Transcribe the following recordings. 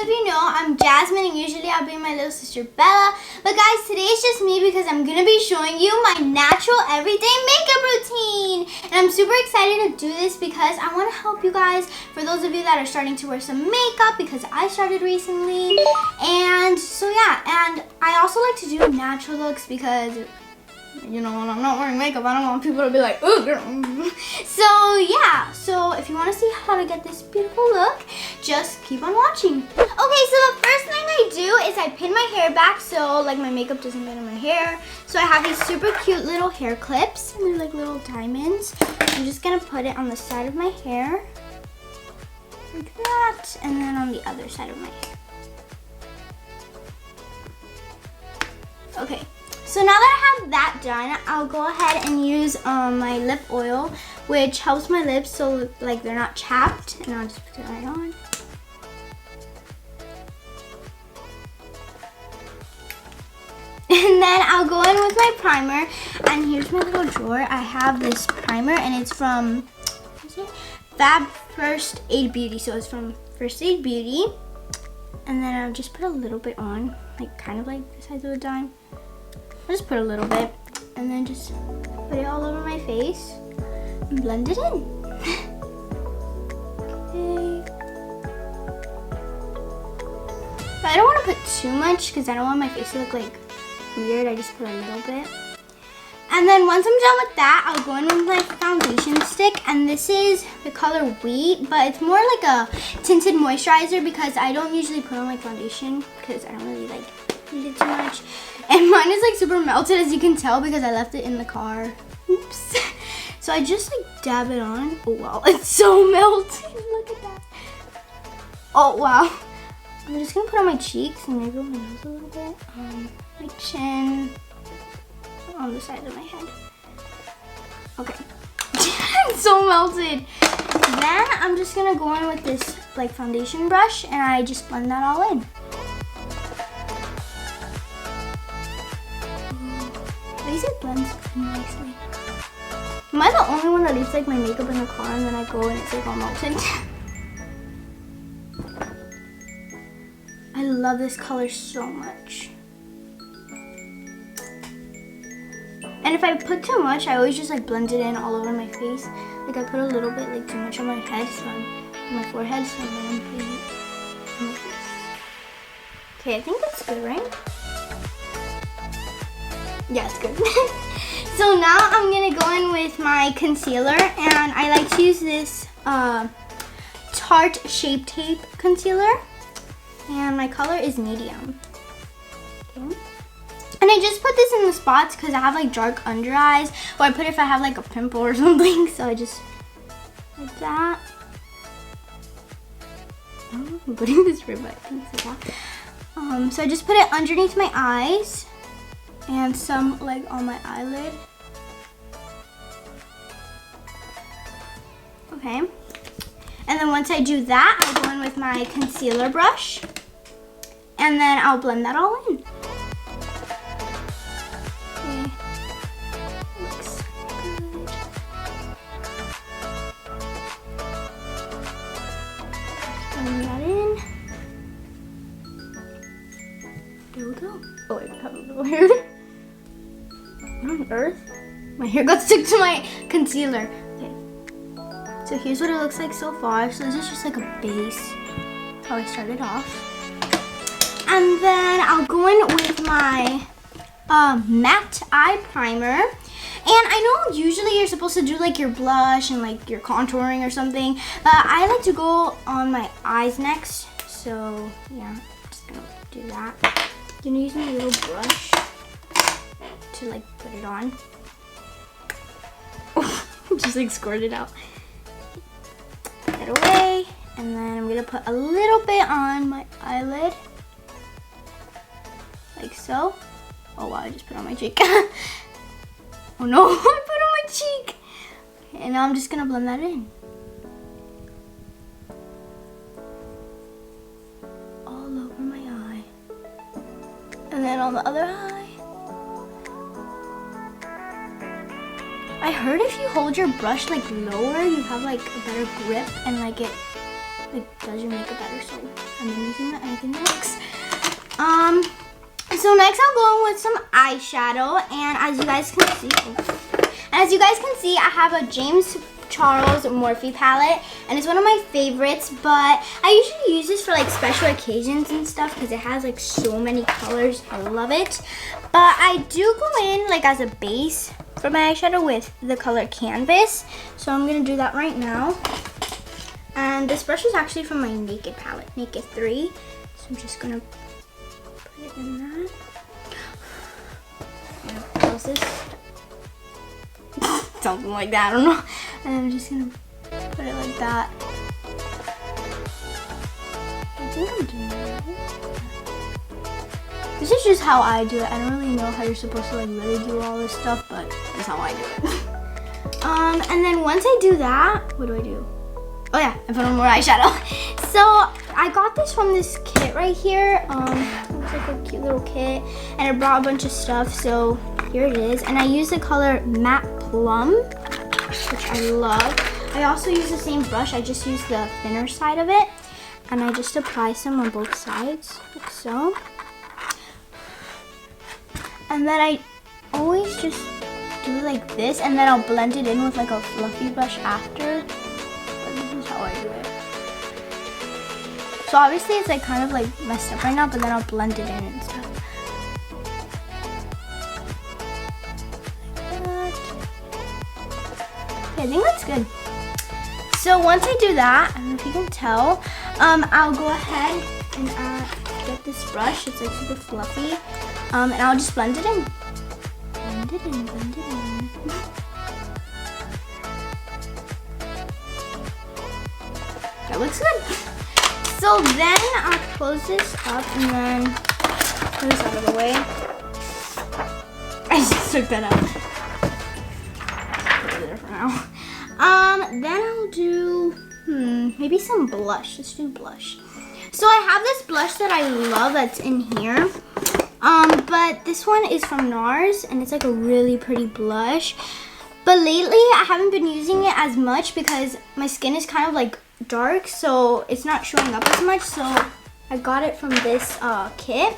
if you know, I'm Jasmine and usually I'll be my little sister Bella. But guys, today is just me because I'm going to be showing you my natural everyday makeup routine. And I'm super excited to do this because I want to help you guys, for those of you that are starting to wear some makeup, because I started recently. And so yeah, and I also like to do natural looks because, you know, when I'm not wearing makeup, I don't want people to be like, ooh, girl. So yeah, so if you want to see how to get this beautiful look, just keep on watching. Okay, so the first thing I do is I pin my hair back so like my makeup doesn't get in my hair. So I have these super cute little hair clips and they're like little diamonds. I'm just gonna put it on the side of my hair, like that, and then on the other side of my hair. Okay. So now that I have that done, I'll go ahead and use my lip oil, which helps my lips so like they're not chapped, and I'll just put it right on. And then I'll go in with my primer, and here's my little drawer. I have this primer, and it's from, what is it? Fab First Aid Beauty, so it's from First Aid Beauty. And then I'll just put a little bit on, like kind of like the size of a dime. I'll just put a little bit and then just put it all over my face and blend it in. Okay. But I don't want to put too much because I don't want my face to look like weird. I just put a little bit. And then once I'm done with that, I'll go in with my foundation stick, and this is the color Wheat, but it's more like a tinted moisturizer because I don't usually put on my foundation because I don't really like need it too much. And mine is like super melted, as you can tell, because I left it in the car. Oops. So I just like dab it on. Oh wow, it's so melted. Look at that. Oh wow. I'm just gonna put on my cheeks and maybe on my nose a little bit. My chin, on the side of my head. Okay. It's so melted. Then I'm just gonna go in with this like foundation brush and I just blend that all in. At least it blends nicely. Am I the only one that leaves like my makeup in the car and then I go and it's like all melted? I love this color so much. And if I put too much, I always just like blend it in all over my face. Like I put a little bit like too much on my head, so on my forehead, so then I'm putting it on my face. Okay, I think that's good, right? Yeah, it's good. So now I'm gonna go in with my concealer, and I like to use this Tarte Shape Tape concealer, and my color is medium. Okay. And I just put this in the spots because I have like dark under eyes, or I put it if I have like a pimple or something. So I just like that. Oh, I'm putting this red, but I think it's like that. So I just put it underneath my eyes. And some like on my eyelid. Okay. And then once I do that, I'll go in with my concealer brush. And then I'll blend that all in. Okay. Looks good. Blend that in. There we go. Oh wait, I have a little hair. What on earth? My hair got stuck to my concealer. Okay. So here's what it looks like so far. So this is just like a base, how I started off. And then I'll go in with my matte eye primer. And I know usually you're supposed to do like your blush and like your contouring or something, but I like to go on my eyes next. So yeah, I'm just gonna do that. I'm gonna use my little brush to like put it on. Just like squirt it out. Put that away, and then I'm gonna put a little bit on my eyelid, like so. Oh wow, I just put on my cheek. Oh no, I put on my cheek. Okay, and now I'm just gonna blend that in. All over my eye. And then on the other eye. I heard if you hold your brush like lower, you have like a better grip and like it like does your makeup better. So I'm using that and I think it works. So next I'll go in with some eyeshadow, and as you guys can see, I have a James Charles Morphe palette, and it's one of my favorites, but I usually use this for like special occasions and stuff because it has like so many colors. I love it. But I do go in like as a base for my eyeshadow with the color Canvas, so I'm gonna do that right now. And this brush is actually from my Naked palette, Naked 3, so I'm just gonna put it in that. I'm gonna close this. Something like that, I don't know. And I'm just gonna put it like that. I think I'm doing it right. This is just how I do it. I don't really know how you're supposed to like really do all this stuff, but that's how I do it. And then once I do that, what do? Oh yeah, I put on more eyeshadow. So I got this from this kit right here. It looks like a cute little kit, and it brought a bunch of stuff. So here it is, and I use the color Matte Plum, which I love. I also use the same brush. I just use the thinner side of it, and I just apply some on both sides, like so. And then I always just do like this, and then I'll blend it in with like a fluffy brush after. But this is how I do it. So obviously it's like kind of like messed up right now, but then I'll blend it in and stuff. Okay, I think that's good. So once I do that, I don't know if you can tell, I'll go ahead and get this brush. It's like super fluffy, and I'll just blend it in. Blend it in, blend it in. That looks good. So then I'll close this up and then put this out of the way. I just took that out. Put it there for now. Then I'll do maybe some blush. Let's do blush. So I have this blush that I love that's in here. But this one is from NARS, and it's like a really pretty blush. But lately I haven't been using it as much because my skin is kind of like dark, so it's not showing up as much. So I got it from this kit,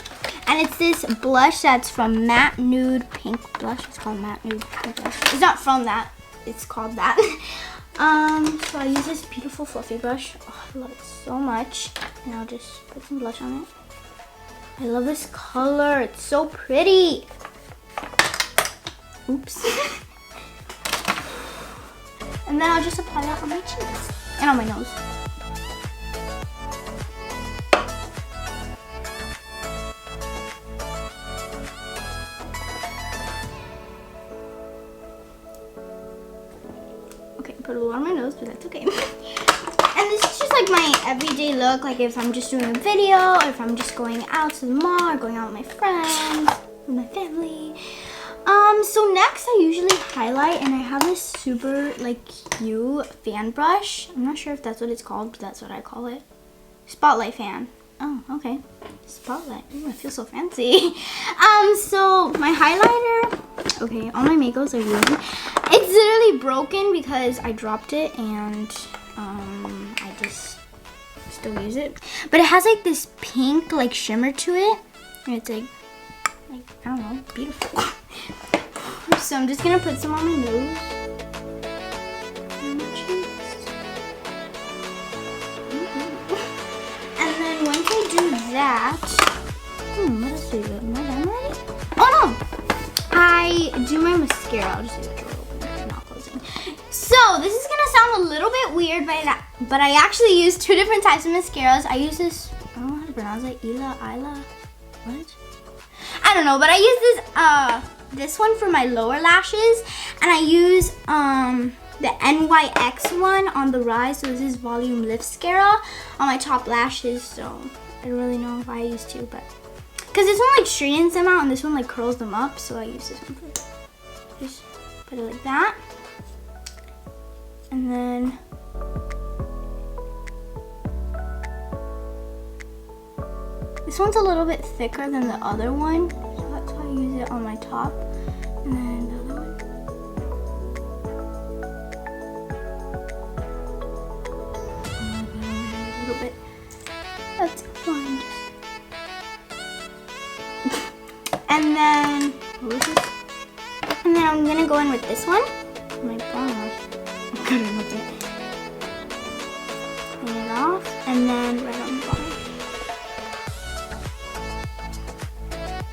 and it's this blush that's from Matte Nude Pink Blush. It's called Matte Nude Pink Blush. It's not from that, it's called that. So I use this beautiful fluffy brush. Oh, I love it so much, and I'll just put some blush on it. I love this color, it's so pretty. Oops. And then I'll just apply that on my cheeks and on my nose. Okay, put a little on my nose, but that's okay. And this is just like my everyday look, like if I'm just doing a video, or if I'm just going out to the mall, or going out with my friends, with my family. So next I usually highlight, and I have this super like cute fan brush. I'm not sure if that's what it's called, but that's what I call it. Spotlight fan. Oh, okay. Spotlight. Ooh, I feel so fancy. So my highlighter, okay, all my makeups are ruined. It's literally broken because I dropped it, and I just still use it. But it has like this pink like shimmer to it, and it's like I don't know, beautiful. So I'm just gonna put some on my nose and my cheeks. And then once I do that, what else do I do? Am I done already? Oh no! I do my mascara. I'll just leave the door open, not closing. So this is gonna sound a little bit weird, but I actually use two different types of mascaras. I use this, I don't know how to pronounce it, Isla, what? I don't know, but I use this one for my lower lashes, and I use the NYX one on the rise. So this is Volume Lift Mascara on my top lashes. So I don't really know why I use two, but because this one like straightens them out and this one like curls them up, so I use this one for it. Just put it like that, and then this one's a little bit thicker than the other one, so that's why I use it on my top. And then the other one. A little then, what was this? And then I'm gonna go in with this one. My bronze. I'm gonna look it. Clean it off, and then right on the bottom.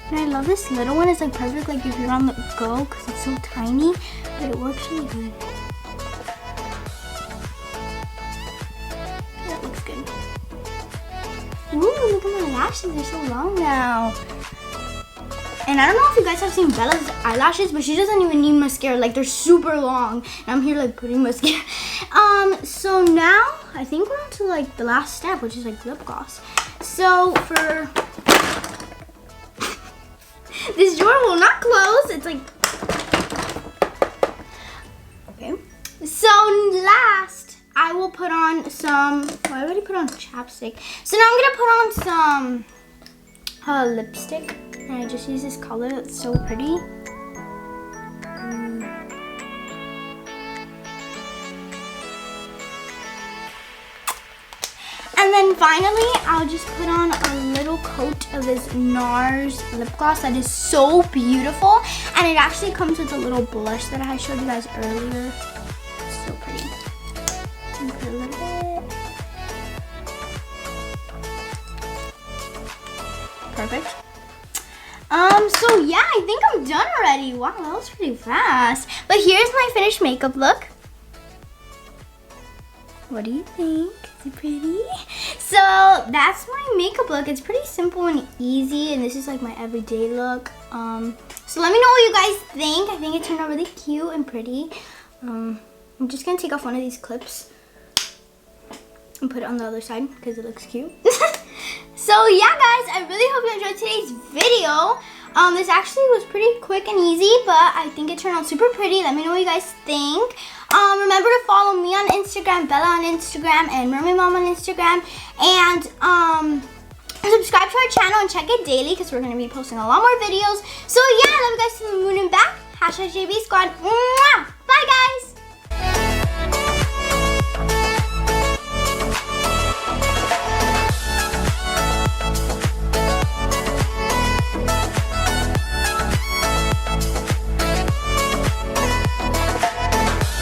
And I love this little one. It's like perfect, like if you're on the go, because it's so tiny, but it works really good. That looks good. Ooh, look at my lashes. They're so long now. And I don't know if you guys have seen Bella's eyelashes, but she doesn't even need mascara. Like, they're super long. And I'm here, like, putting mascara. So now, I think we're on to, like, the last step, which is, like, lip gloss. So, for... this drawer will not close. It's, like... Okay. So, last, I will put on some... Well, I already put on chapstick. So, now I'm going to put on some lipstick. And I just use this color that's so pretty. And then finally, I'll just put on a little coat of this NARS lip gloss that is so beautiful. And it actually comes with a little blush that I showed you guys earlier. It's so pretty. And put a little bit. Perfect. So yeah, I think I'm done already. Wow, that was pretty fast. But here's my finished makeup look. What do you think? Is it pretty? So that's my makeup look. It's pretty simple and easy, and this is like my everyday look. So let me know what you guys think. I think it turned out really cute and pretty. I'm just gonna take off one of these clips and put it on the other side because it looks cute. So yeah, guys, I really hope you enjoyed today's video. This actually was pretty quick and easy, but I think it turned out super pretty. Let me know what you guys think. Remember to follow me on Instagram, Bella on Instagram, and Mermaid Mom on Instagram. And subscribe to our channel and check it daily because we're going to be posting a lot more videos. So yeah, love you guys to the moon and back. #JB Squad. Mwah! Bye, guys.